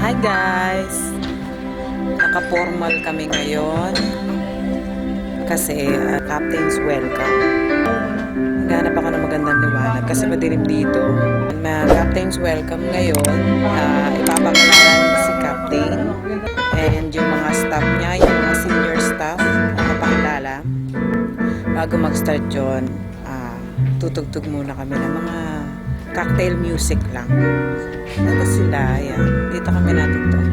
Hi guys! Naka-formal kami ngayon kasi Captain's Welcome. Naghanap ako ng magandang liwanag kasi madilim dito. Captain's Welcome ngayon, ipapakilala si Captain and yung mga staff niya, yung mga senior staff na mapakilala. Bago mag-start yun, tutugtog muna kami ng mga cocktail music lang. Ito sila, yan. Dito kami natugtog.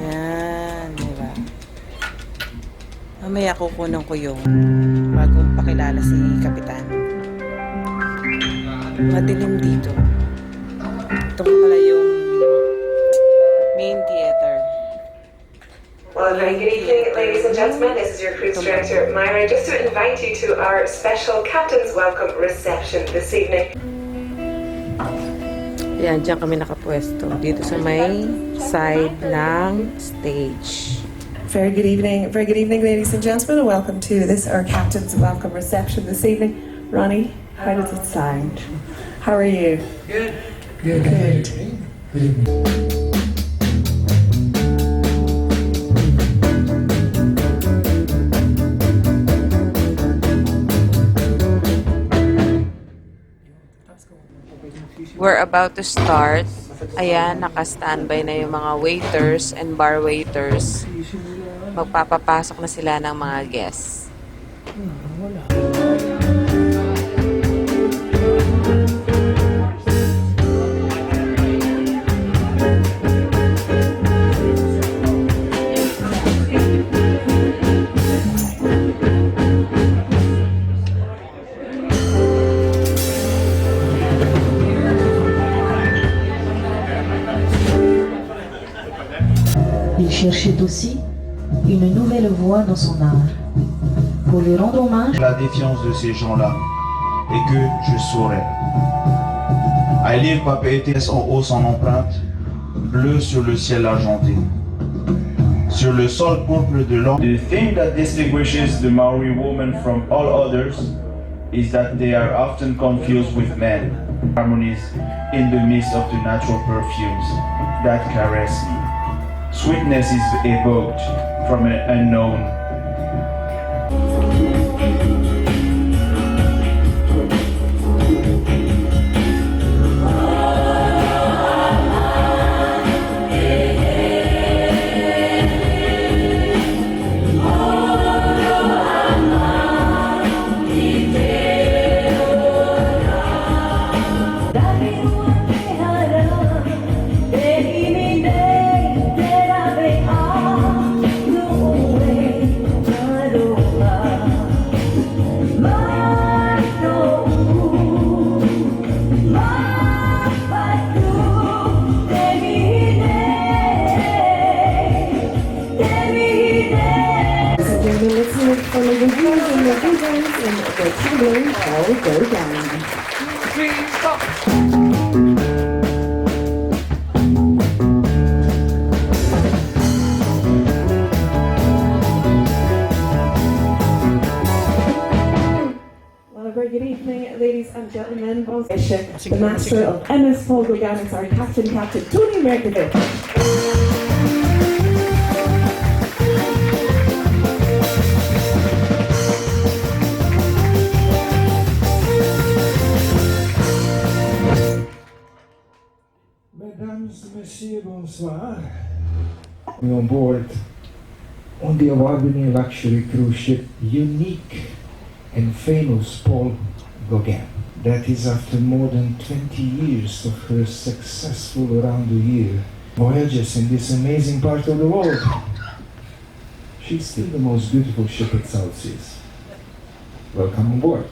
Yan, diba? Mamaya kukunan ko yung bagong pakilala si Kapitan. Madilim dito. Ito pala yung main theater. Well, a very good evening, ladies and gentlemen. This is your cruise director, Myra, just to invite you to our special Captain's Welcome reception this evening. Yan, dyan kami nakapwesto. Dito sa may side ng stage. Very good evening, ladies and gentlemen. Welcome to this, our Captain's Welcome reception this evening. Ronnie, how does it sound? How are you? Good. Good. We're about to start. Ayan, naka-standby na yung mga waiters and bar waiters. Magpapapasok na sila ng mga guests. Il cherchait aussi une nouvelle voie dans son art. Pour lui rendre hommage, La défiance de ces gens-là et que je saurais. I leave Papeete en haut son empreinte, bleu sur le ciel argenté. Sur le sol pourpre de l'or. The thing that distinguishes the Maori woman from all others is that they are often confused with men. Harmonies in the midst of the natural perfumes that caress me. Sweetness is evoked from an unknown. Very good evening, ladies and gentlemen. The master of MS Paul Gauguin is our Captain Tony Merkovich. Mesdames, Messieurs, bonsoir. We're on board on the award-winning luxury cruise ship Unique and famous Paul Gauguin. That is after more than 20 years of her successful around-the-year voyages in this amazing part of the world. She's still the most beautiful ship at South Seas. Welcome on board.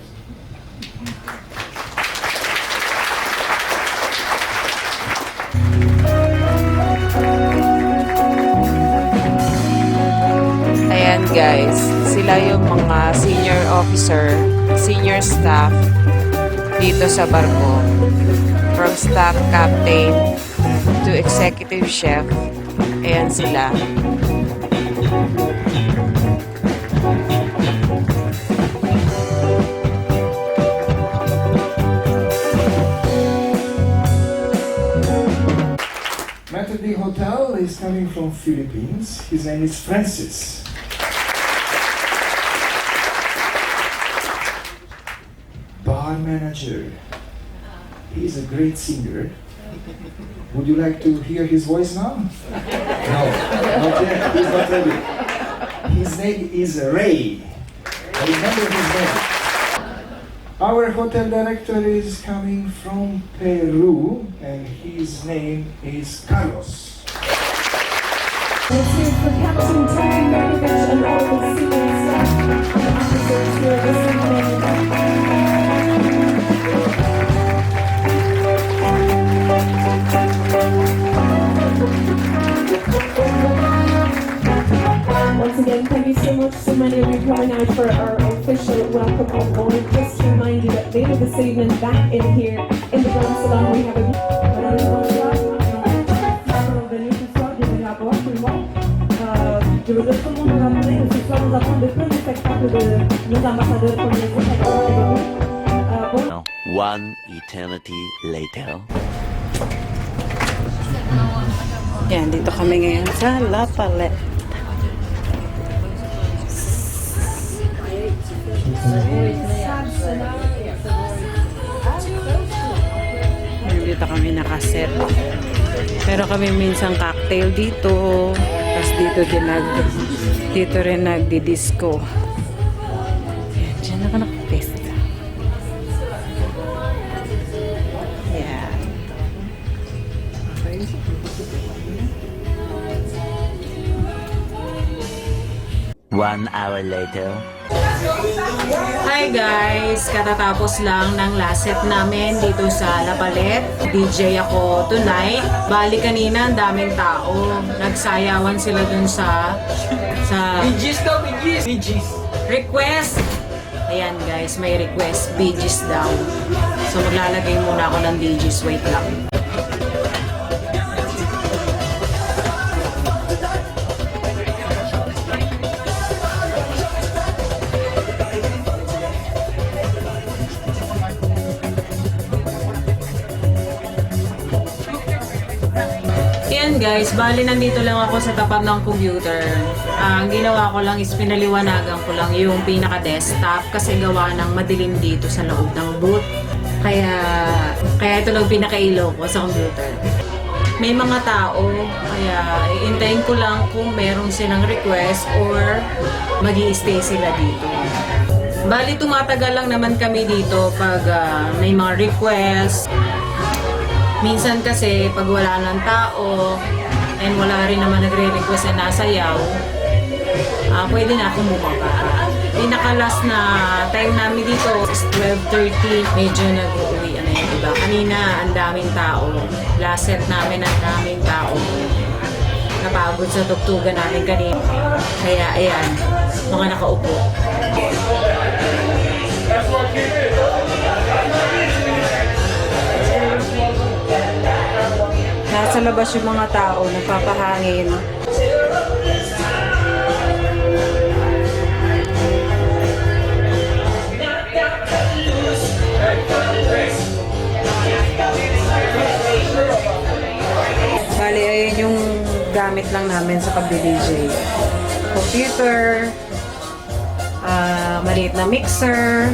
Ayan guys, sila yung mga senior officer, senior staff dito sa barko. From staff captain to executive chef. Ayan sila. friend of the hotel is coming from Philippines. His name is Francis. Bar manager. He's a great singer. Would you like to hear his voice now? No, not yet. He's not ready. His name is Ray. I remember his name. Our hotel director is coming from Peru, and his name is Carlos. Let's hear it for Captain Terry Marovich and all the senior staff and officers here this evening. Once again, thank you so much, so many of you coming out for our official welcome on board. Just to remind you that later this evening, back in here in the Grand Salon, we have Je voudrais tout le monde vous rappeler que ce soir nous avons le premier spectacle de nos ambassadeurs pour les autres. One eternity later. Yan, dito kami ngayon sa La Palette. Dito kami nakaset. Pero kami minsan cocktail dito. Tapos dito rin nagdi-disco. Yan, dyan ako nakapesta. Yan. Okay. One hour later. Hi guys! Katatapos lang ng last set namin dito sa La Palette. DJ ako tonight. Bali kanina ang daming tao. Nagsayawan sila dun sa BGs daw, BGs. request. Ayan guys, may request. BGs daw. So maglalagay muna ako ng BGs. Wait lang. Ayan guys, bali nandito lang ako sa tapat ng computer. Ang ginawa ko lang is pinaliwanagan ko lang yung pinaka-desktop kasi gawa ng madilim dito sa loob ng booth. Kaya ito lang pinaka-ilaw ko sa computer. May mga tao, kaya iintayin ko lang kung meron silang request or magi-stay sila dito. Bali tumatagal lang naman kami dito pag may mga request. Minsan kasi pag wala ng tao and wala rin naman nagre-request na nasayaw, pwede na akong bumaba. Pinaka-last na time namin dito is 12:30. Medyo nag-uwi na yun, diba? Kanina ang daming tao. Last set namin ang daming tao. Napagod sa tugtugan namin kanina. Kaya ayan, mga nakaupo. Nasa labas yung mga tao, nagpapahangin. Bali, ayun yung gamit lang namin sa pag-DJ. Computer, maliit na mixer.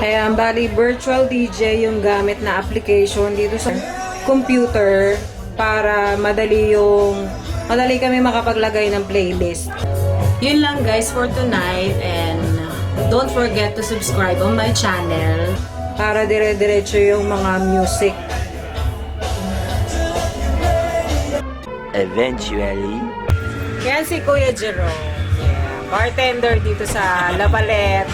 Kaya bali, virtual DJ yung gamit na application dito sa computer para madali kami makapaglagay ng playlist. Yun lang guys for tonight, and don't forget to subscribe on my channel para dire-diretso yung mga music. Eventually. Yan si Kuya Jerome. Yeah, bartender dito sa La Palette.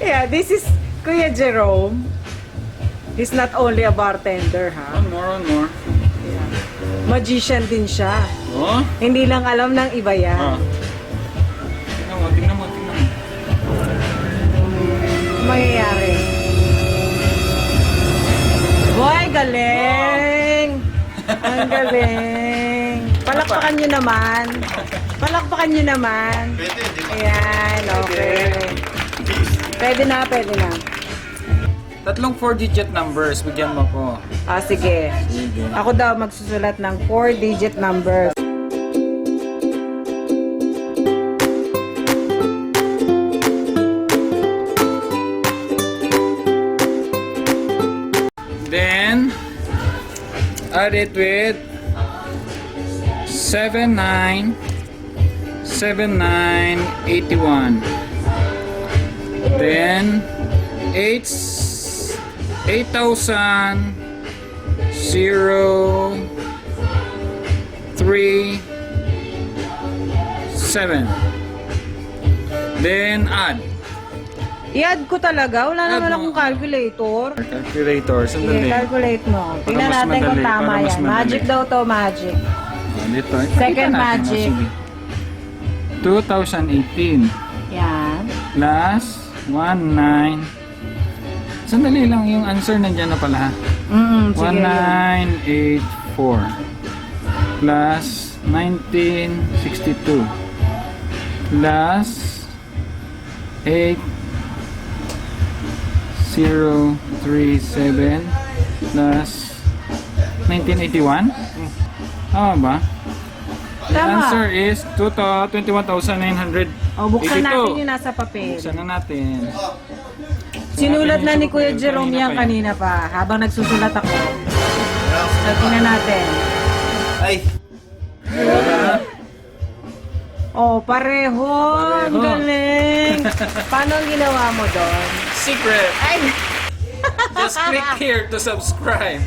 Yeah, this is Kuya Jerome. He's not only a bartender, ha? One more. Yeah. Magician din siya. Oh? Hindi lang alam ng iba yan. Tingnan mo. Mangyayari. Boy, galing! Ang galing! Palakpakan nyo naman. Palakpakan nyo naman. Ayan, okay. Pwede na, pwede na. Tatlong 4-digit numbers, bigyan mo ko. Ah, sige. Ako daw magsusulat ng 4-digit numbers. Then, add it with 797981. Then 8,037. Then add. I-add ko talaga. Wala Add naman mo. akong calculator. Calculator, Sige, sandali. calculate mo. Tingnan mas natin kung madali, tama para mas yan. madali. Magic daw to, magic. Dito. Second Ipakita natin, magic. sige. 2018 Yan. plus 19. Sandali lang yung answer nandiyan na pala ha. Sige. 1984 plus 1962 plus 8037 plus 1981. Tama ba? The Tama. answer is 21,982. O, buksan natin yung nasa papel. Buksan na natin. Sinulat na ni Kuya Jerome yan kanina pa. Habang nagsusulat ako. So, tingnan natin. Ay! Oh, pareho. Ang galing. Paano ang ginawa mo doon? Secret! Ay! Just click here to subscribe.